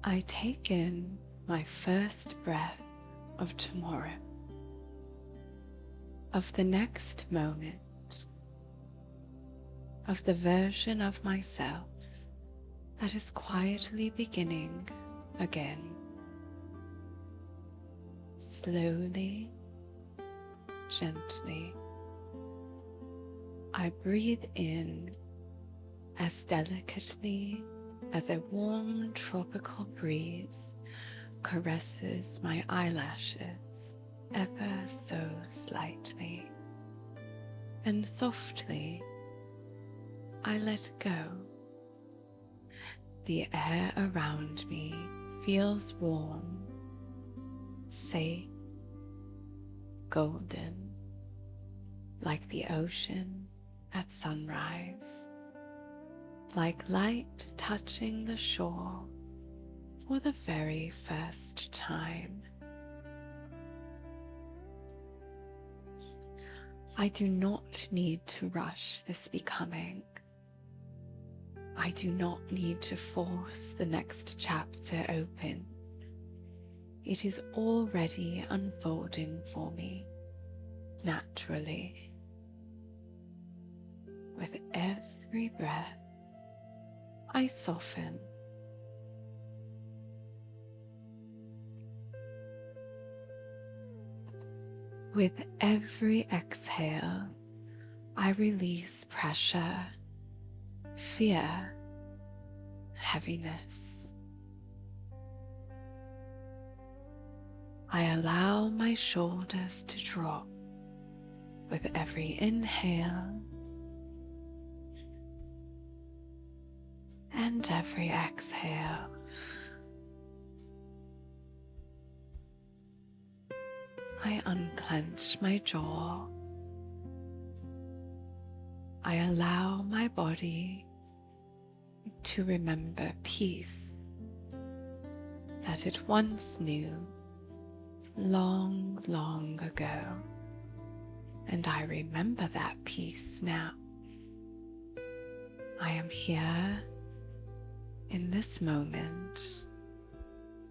I take in my first breath of tomorrow, of the next moment, of the version of myself that is quietly beginning again. Slowly, gently, I breathe in as delicately as a warm tropical breeze caresses my eyelashes ever so slightly, and softly I let go. The air around me feels warm, safe, golden, like the ocean at sunrise, like light touching the shore for the very first time. I do not need to rush this becoming. I do not need to force the next chapter open. It is already unfolding for me, naturally. With every breath, I soften. With every exhale, I release pressure, fear, heaviness. I allow my shoulders to drop with every inhale and every exhale. I unclench my jaw. I allow my body to remember peace that it once knew long, long ago, and I remember that peace now. I am here in this moment.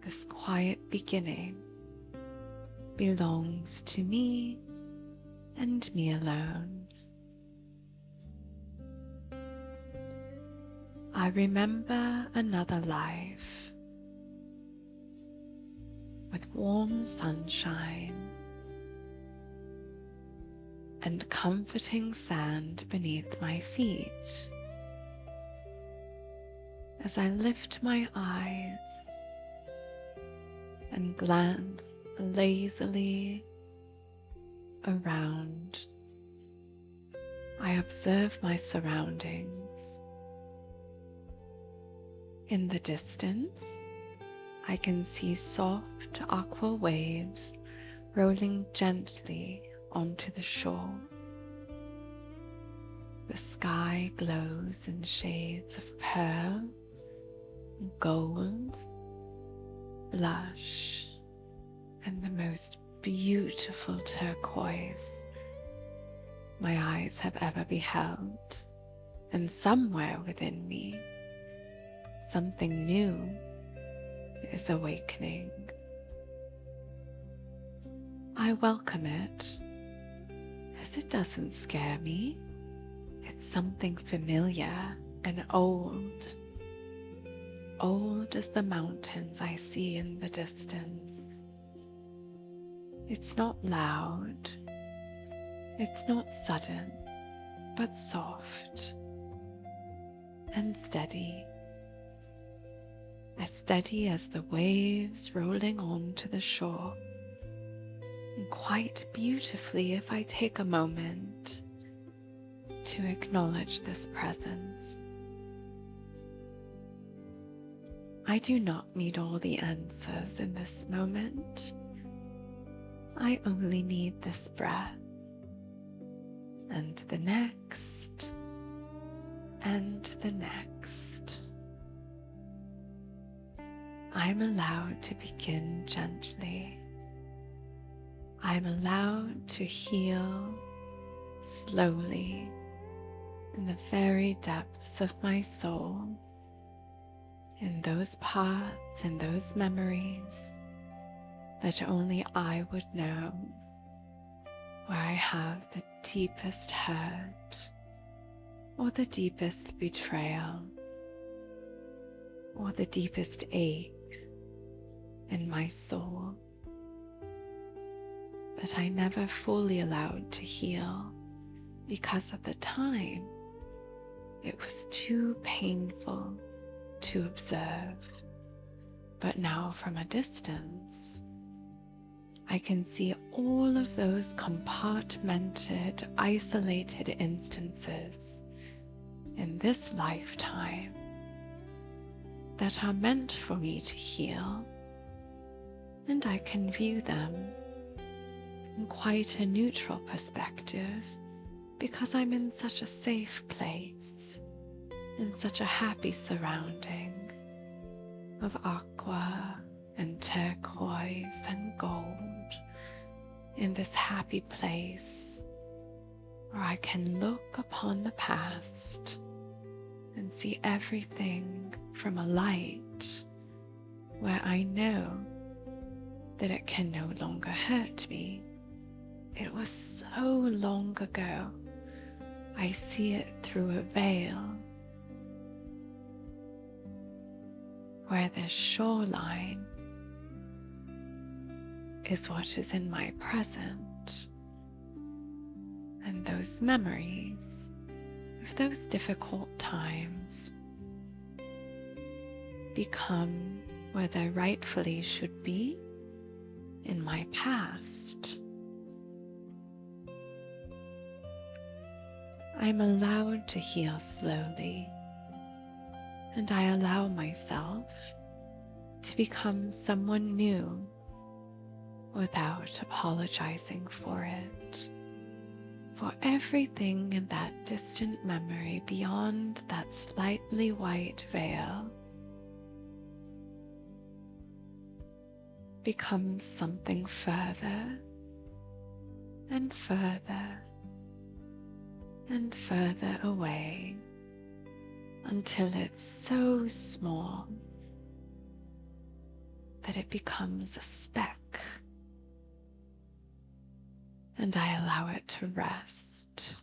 This quiet beginning belongs to me and me alone. I remember another life with warm sunshine and comforting sand beneath my feet as I lift my eyes and glance lazily around. I observe my surroundings. In the distance, I can see soft aqua waves rolling gently onto the shore. The sky glows in shades of pearl, gold, blush, and the most beautiful turquoise my eyes have ever beheld. And somewhere within me, something new is awakening. I welcome it, as it doesn't scare me. It's something familiar and old, old as the mountains I see in the distance. It's not loud, it's not sudden, but soft and steady. As steady as the waves rolling onto the shore, and quite beautifully if I take a moment to acknowledge this presence. I do not need all the answers in this moment. I only need this breath, and the next, and the next. I'm allowed to begin gently. I'm allowed to heal slowly in the very depths of my soul, in those parts, in those memories that only I would know, where I have the deepest hurt or the deepest betrayal or the deepest ache in my soul that I never fully allowed to heal because at the time it was too painful to observe. But now from a distance, I can see all of those compartmented, isolated instances in this lifetime that are meant for me to heal, and I can view them in quite a neutral perspective because I'm in such a safe place, in such a happy surrounding of aqua and turquoise and gold, in this happy place where I can look upon the past and see everything from a light where I know that it can no longer hurt me. It was so long ago. I see it through a veil where the shoreline is what is in my present, and those memories of those difficult times become where they rightfully should be in my past. I'm allowed to heal slowly, and I allow myself to become someone new without apologizing for it, for everything in that distant memory beyond that slightly white veil becomes something further and further and further away until it's so small that it becomes a speck, and I allow it to rest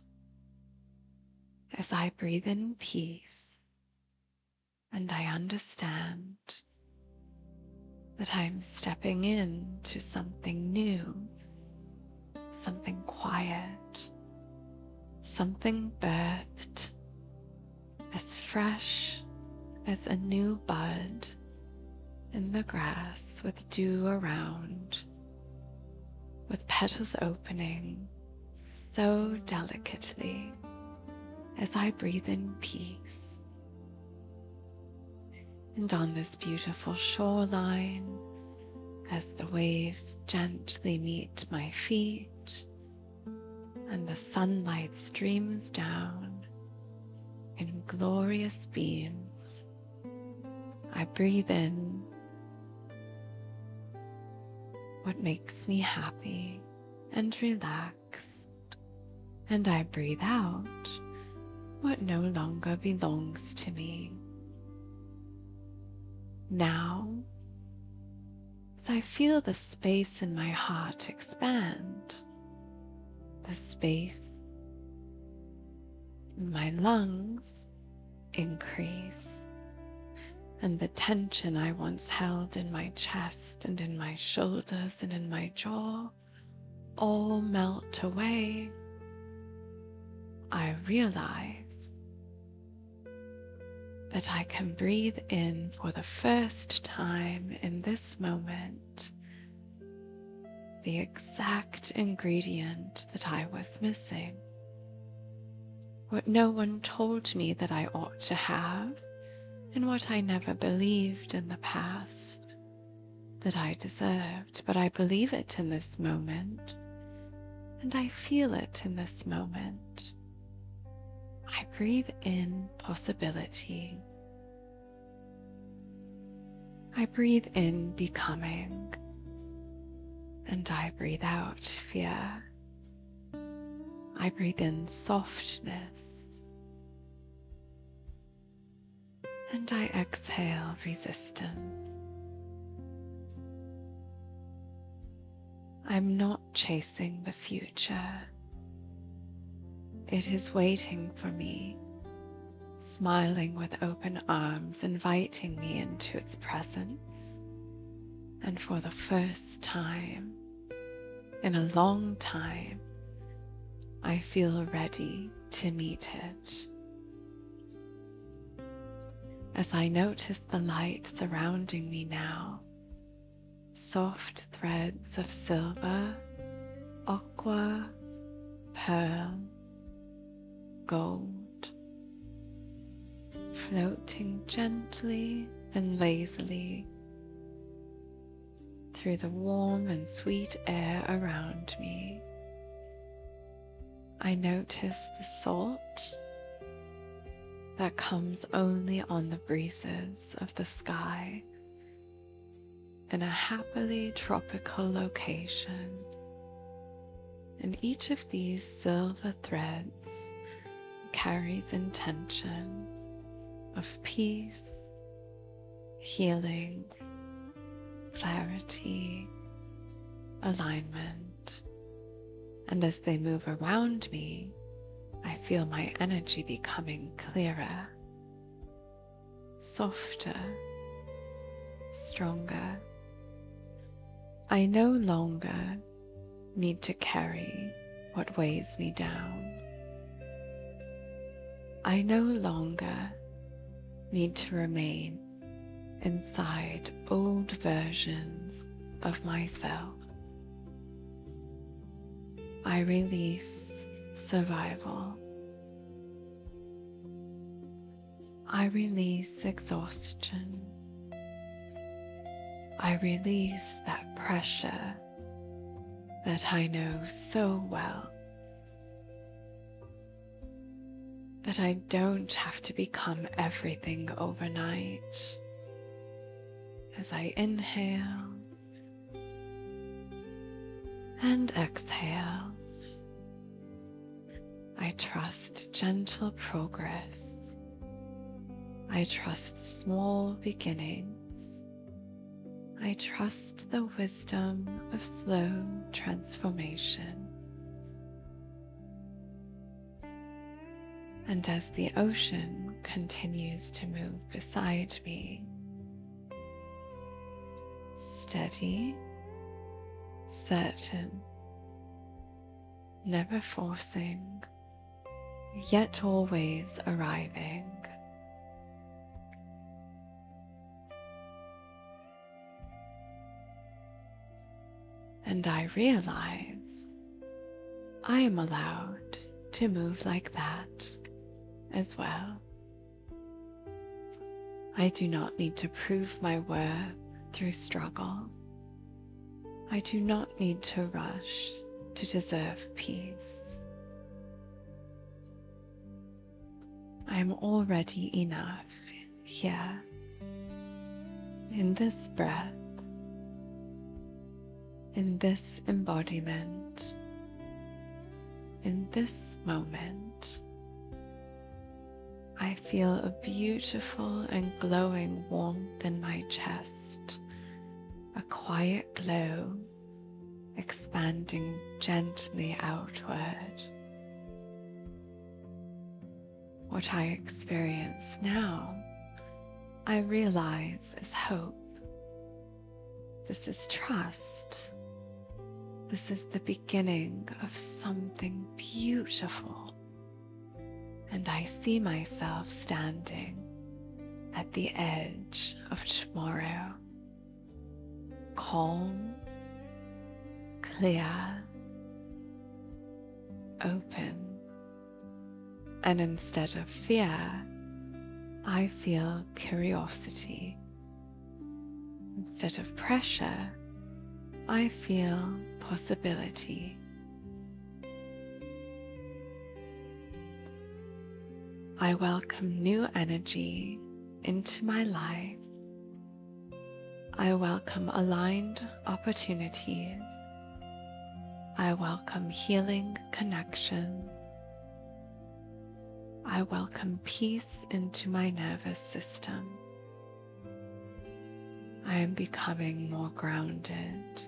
as I breathe in peace and I understand that I'm stepping into something new, something quiet, something birthed as fresh as a new bud in the grass with dew around, with petals opening so delicately as I breathe in peace. And on this beautiful shoreline, as the waves gently meet my feet and the sunlight streams down in glorious beams, I breathe in what makes me happy and relaxed, and I breathe out what no longer belongs to me. Now, as I feel the space in my heart expand, the space in my lungs increase, and the tension I once held in my chest and in my shoulders and in my jaw all melt away, I realize that I can breathe in for the first time in this moment the exact ingredient that I was missing, what no one told me that I ought to have, and what I never believed in the past that I deserved, but I believe it in this moment, and I feel it in this moment. I breathe in possibility. I breathe in becoming, and I breathe out fear. I breathe in softness, and I exhale resistance. I'm not chasing the future. It is waiting for me, smiling with open arms, inviting me into its presence. And for the first time in a long time, I feel ready to meet it. As I notice the light surrounding me now, soft threads of silver, aqua, pearl, gold, floating gently and lazily through the warm and sweet air around me. I notice the salt that comes only on the breezes of the sky in a happily tropical location. And each of these silver threads carries intention of peace, healing, clarity, alignment. And as they move around me, I feel my energy becoming clearer, softer, stronger. I no longer need to carry what weighs me down. I no longer need to remain inside old versions of myself. I release survival. I release exhaustion. I release that pressure that I know so well, that I don't have to become everything overnight. As I inhale and exhale, I trust gentle progress. I trust small beginnings. I trust the wisdom of slow transformation. And as the ocean continues to move beside me, steady, certain, never forcing, yet always arriving. And I realize I am allowed to move like that as well. I do not need to prove my worth through struggle. I do not need to rush to deserve peace. I am already enough here, in this breath, in this embodiment, in this moment. I feel a beautiful and glowing warmth in my chest, a quiet glow expanding gently outward. What I experience now, I realize is hope. This is trust. This is the beginning of something beautiful. And I see myself standing at the edge of tomorrow, calm, clear, open, and instead of fear, I feel curiosity. Instead of pressure, I feel possibility. I welcome new energy into my life. I welcome aligned opportunities. I welcome healing connection. I welcome peace into my nervous system. I am becoming more grounded,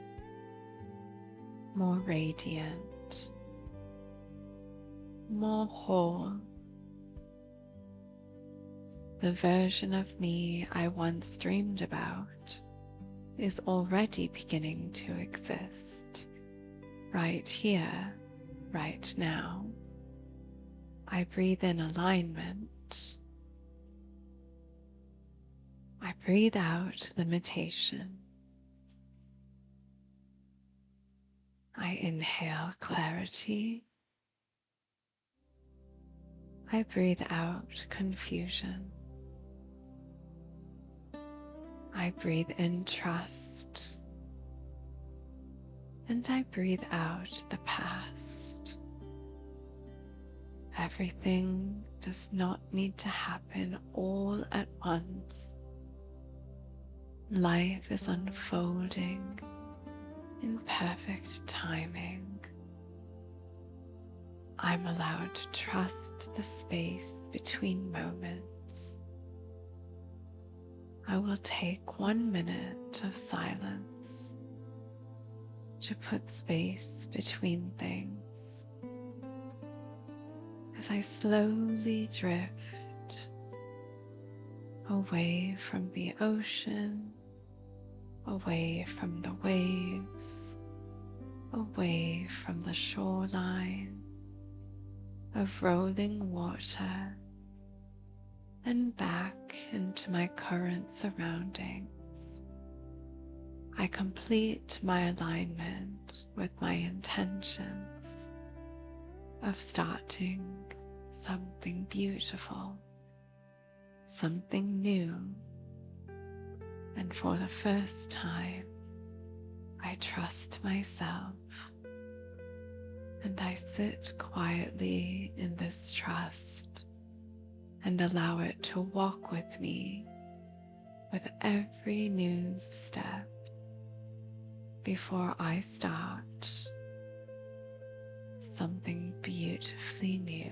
more radiant, more whole. The version of me I once dreamed about is already beginning to exist, right here, right now. I breathe in alignment. I breathe out limitation. I inhale clarity. I breathe out confusion. I breathe in trust. And I breathe out the past. Everything does not need to happen all at once. Life is unfolding in perfect timing. I'm allowed to trust the space between moments. I will take 1 minute of silence to put space between things as I slowly drift away from the ocean, away from the waves, away from the shoreline of rolling water, and back into my current surroundings. I complete my alignment with my intentions of starting something beautiful, something new, and for the first time, I trust myself, and I sit quietly in this trust and allow it to walk with me with every new step before I start something beautifully new.